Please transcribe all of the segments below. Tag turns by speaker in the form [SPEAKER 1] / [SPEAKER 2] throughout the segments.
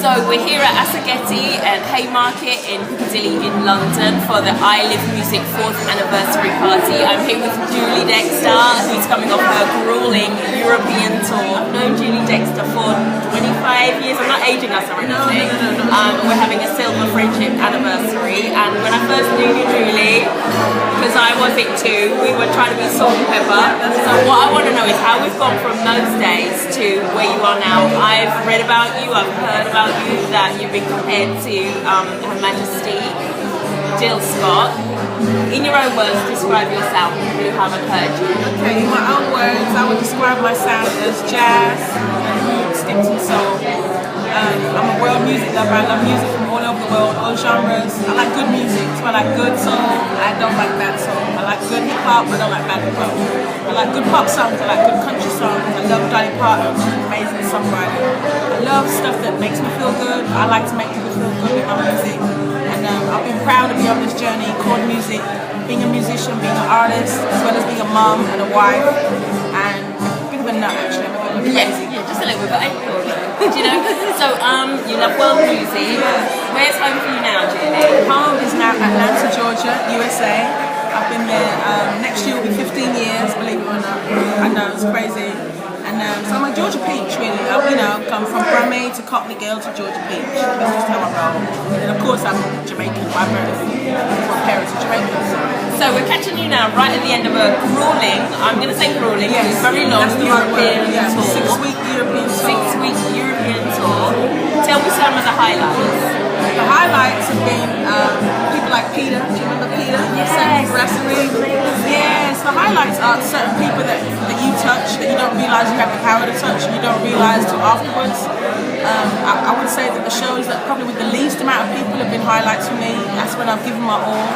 [SPEAKER 1] So we're here at Assagetti and Haymarket in Piccadilly in London for the I Live Music 4th anniversary party. I'm here with Julie Dexter, who's coming off her grueling European tour. I've known Julie Dexter for 25 years. I'm not aging us or anything. We're having a silver friendship anniversary. And when I first knew you, Julie, because I was it too, we were trying to be salt and pepper. So what I want to know is how we've gone from those days to where you are now. I've read about you, I've heard about you, that you've been compared to Her Majesty Jill Scott. In your own words, describe yourself, people who haven't heard you.
[SPEAKER 2] Okay, in my own words, I would describe my sound as jazz, roots, dipped in soul. I'm a world music lover. I love music from all over the world, all genres. I like good music, so I like good soul. I don't like bad soul. I like good hip hop, I don't like bad hip hop. I like good pop songs, I like good country songs. I love Dolly Parton, she's an amazing songwriter. I love stuff that makes me feel good. I like to make people feel good with my music. And I've been proud to be on this journey called music, being a musician, being an artist, as well as being a mom and a wife, and a bit of a nut actually. I'm a bit crazy.
[SPEAKER 1] Yeah, just a little bit, but I do you know? So you love world music. Where's home for you now, Julie?
[SPEAKER 2] Home is now Atlanta, Georgia, USA. I've been there, next year will be 15 years, believe it or not. I know, it's crazy. And so I'm a Georgia peach, really. Come from Brummie to Cockney Girl to Georgia peach. That's just how I roll. And of course I'm Jamaican, my parents are Jamaican.
[SPEAKER 1] So we're catching you now right at the end of a grueling, I'm going to say grueling,
[SPEAKER 2] yes,
[SPEAKER 1] it's very long, European tour.
[SPEAKER 2] 6-week European tour.
[SPEAKER 1] 6-week European tour. Tell me some of the highlights.
[SPEAKER 2] The highlights have been people like Peter. Do you remember Peter?
[SPEAKER 1] Yes.
[SPEAKER 2] Brasserie. Yes. The highlights are certain people that you touch that you don't realise you have the power to touch and you don't realise till afterwards. I would say that the shows that probably with the least amount of people have been highlights for me. That's when I've given my all.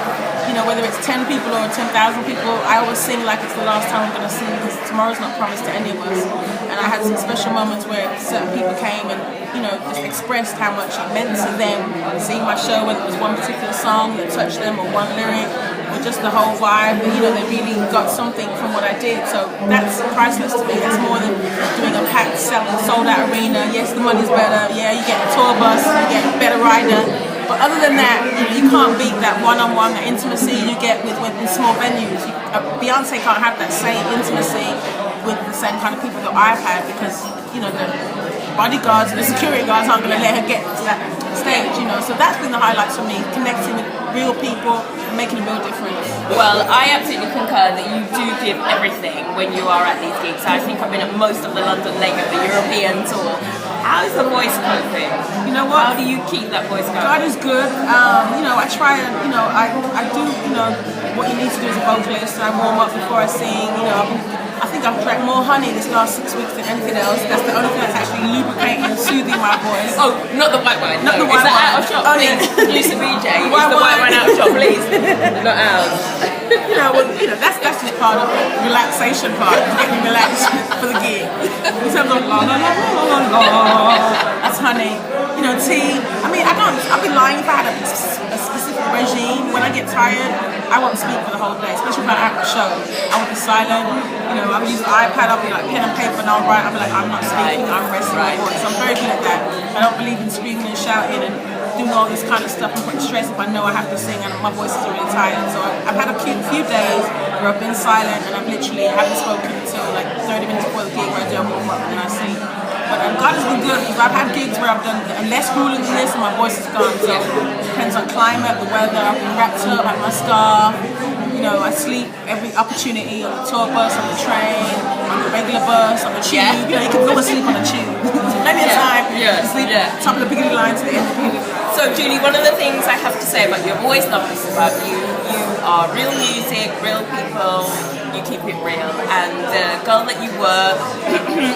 [SPEAKER 2] You know, whether it's 10 people or 10,000 people, I always sing like it's the last time I'm going to sing because tomorrow's not promised to any of us. And I had some special moments where certain people came and, just expressed how much it meant to them seeing my show, whether it was one particular song that touched them or one lyric or just the whole vibe. They really got something from what I did. So that's priceless to me. That's more than doing a packed, sold out arena. Yes, the money's better. Yeah, you get a tour bus, you get a better rider. But other than that, you can't beat that one-on-one, that intimacy you get with in small venues. Beyonce can't have that same intimacy with the same kind of people that I've had because, the bodyguards and the security guards aren't going to let her get to that stage, So that's been the highlights for me, connecting with real people and making a real difference.
[SPEAKER 1] Well, I absolutely concur that you do give everything when you are at these gigs. I think I've been at most of the London leg of the European tour. How is the voice coping?
[SPEAKER 2] You know what?
[SPEAKER 1] How do you keep that voice going?
[SPEAKER 2] God is good. I try and, I do, what you need to do as a vocalist. I warm up before I sing. I think I've drank more honey this last 6 weeks than anything else. That's the only thing that's actually lubricating and soothing my voice.
[SPEAKER 1] Oh, not the white wine.
[SPEAKER 2] Not the white
[SPEAKER 1] wine. Is that
[SPEAKER 2] wine.
[SPEAKER 1] out of shop,
[SPEAKER 2] Oh,
[SPEAKER 1] please?
[SPEAKER 2] yeah.
[SPEAKER 1] Producer BJ, is the white wine out of shop, please? Not ours.
[SPEAKER 2] That's just part of the relaxation part, getting relaxed for the gig. In terms of la la la la la la, that's honey. Tea. I'd be lying if I had a specific regime. When I get tired, I won't speak for the whole day, especially if I have a show. I would be silent. I would use the iPad, I'll be like pen and paper and I'll write. I'll be like, I'm not speaking, I'm resting my voice. I'm very good at that. I don't believe in screaming and shouting and doing all this kind of stuff and putting stress if I know I have to sing and my voice is really tired. So I've had a few days where I've been silent and I've literally haven't spoken until like 30 minutes before the gig where I do a warm up and then I sleep. But God has been good because I've had gigs where I've done less grueling than this and my voice is gone. So it depends on climate, the weather. I've been wrapped up, I have my scarf. I sleep every opportunity on the tour bus, on the train, on the regular bus, on the tube.
[SPEAKER 1] Yeah.
[SPEAKER 2] You can go and sleep on the tube. Plenty of time to sleep top of the Piccadilly line to the end of the Piccadilly line.
[SPEAKER 1] So Julie, one of the things I have to say about you, I've always loved this about you. You are real music, real people. You keep it real, and the girl that you were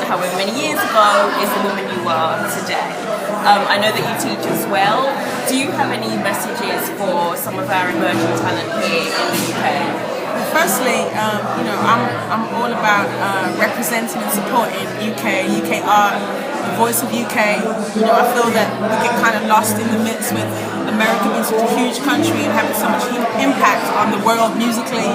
[SPEAKER 1] however many years ago is the woman you are today. I know that you teach as well. Do you have any messages for some of our emerging talent here in the UK?
[SPEAKER 2] Firstly, I'm all about representing and supporting UK art the voice of UK. You know, I feel that we get kind of lost in the midst with America being such a huge country and having so much impact on the world musically.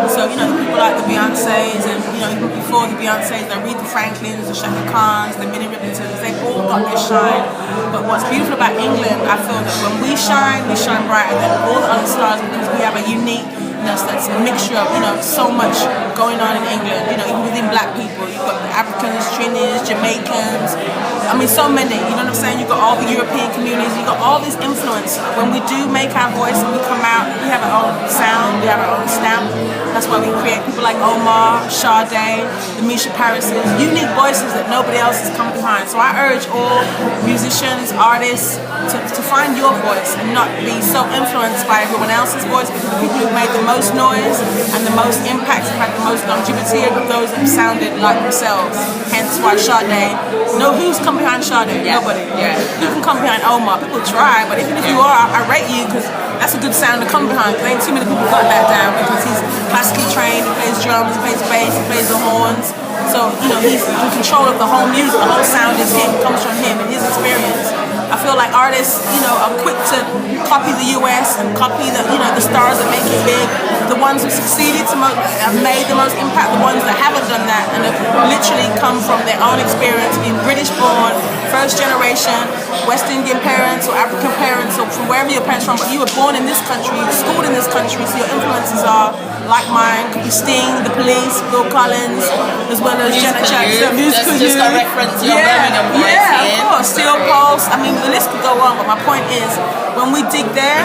[SPEAKER 2] So, you know, the people like the Beyoncés and, you know, even before the Beyoncés, the Aretha Franklins, the Shaka Khans, the Minnie Ripertons, they've all got their shine. But what's beautiful about England, I feel that when we shine brighter than all the other stars because we have a uniqueness that's a mixture of, you know, so much going on in England. You know, even within black people, you've got the Africans, Trinis, Jamaicans, I mean so many, you know what I'm saying? You've got all the European communities, you've got all this influence. When we do make our voice and we come out, we have our own sound, we have our own stamp. That's why we create people like Omar, Sade, the Misha Parises, unique voices that nobody else has come behind. So I urge all musicians, artists to find your voice and not be so influenced by everyone else's voice, because the people who've made the most noise and the most impact and had the most longevity are those that sounded like themselves. Hence why Sade, who's come behind Sade?
[SPEAKER 1] Yeah.
[SPEAKER 2] Nobody.
[SPEAKER 1] Yeah.
[SPEAKER 2] Who can come behind Omar? People try, but even if you are, I rate you because that's a good sound to come behind. There ain't too many people got that down because he's classically trained, he plays drums, he plays bass, he plays the horns. So, you know, he's in control of the whole music, the whole sound is him, comes from him and his experience. I feel like artists, you know, are quick to copy the US and copy the, you know, the stars that make it big. The ones who succeeded have made the most impact. The ones that haven't done that and have literally come from their own experience, being British born, first generation, West Indian parents or African parents or from wherever your parents from, but you were born in this country, you were schooled in this country, so your influences are like mine. Could be Sting, The Police, Bill Collins, as well as Janet Jackson, musical
[SPEAKER 1] just a reference to your Birmingham voice.
[SPEAKER 2] Yeah, of course. Steel Pulse. I mean, the list could go on, but my point is, when we dig there,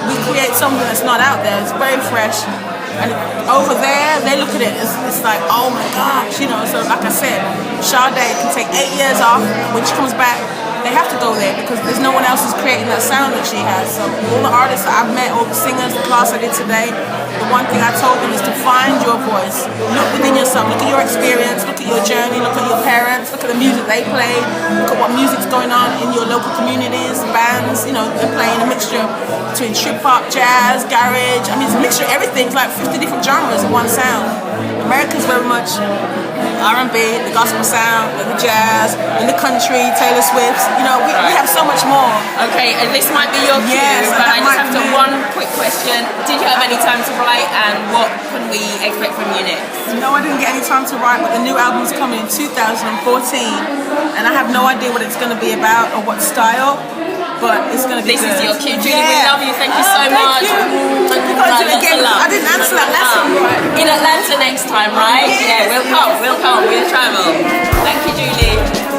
[SPEAKER 2] we create something that's not out there. It's very fresh. And over there, they look at it, it's like, oh my gosh, you know. So like I said, Sade can take 8 years off. When she comes back, they have to go there because there's no one else who's creating that sound that she has. So all the artists that I've met, all the singers, the class I did today, the one thing I told them is to find your voice. Look within yourself, look at your experience, look at your journey, look at your parents, look at the music they played, look at what music's going on in your local communities, bands, you know, they're playing a mixture between trip-hop, jazz, garage. I mean, it's a mixture of everything. It's like 50 different genres in one sound. America's very much R&B, the gospel sound, the jazz, in the country, Taylor Swift. You know, we have so much more.
[SPEAKER 1] Okay, and this might be your cue,
[SPEAKER 2] Yes,
[SPEAKER 1] but I
[SPEAKER 2] that
[SPEAKER 1] just
[SPEAKER 2] might
[SPEAKER 1] have to
[SPEAKER 2] be.
[SPEAKER 1] one quick question. Did you have any time to write, and what can we expect from you next?
[SPEAKER 2] No, I didn't get any time to write, but the new album's coming in 2014, and I have no idea what it's going to be about or what style, but it's going to be
[SPEAKER 1] This
[SPEAKER 2] good.
[SPEAKER 1] is your cue, Julie.
[SPEAKER 2] Yeah.
[SPEAKER 1] We love you. Thank you so
[SPEAKER 2] Thank
[SPEAKER 1] much.
[SPEAKER 2] you. You got to do it again. I didn't answer that last one right.
[SPEAKER 1] In Atlanta next time, right?
[SPEAKER 2] Yes.
[SPEAKER 1] Yeah, we'll come. We'll travel. Thank you, Julie.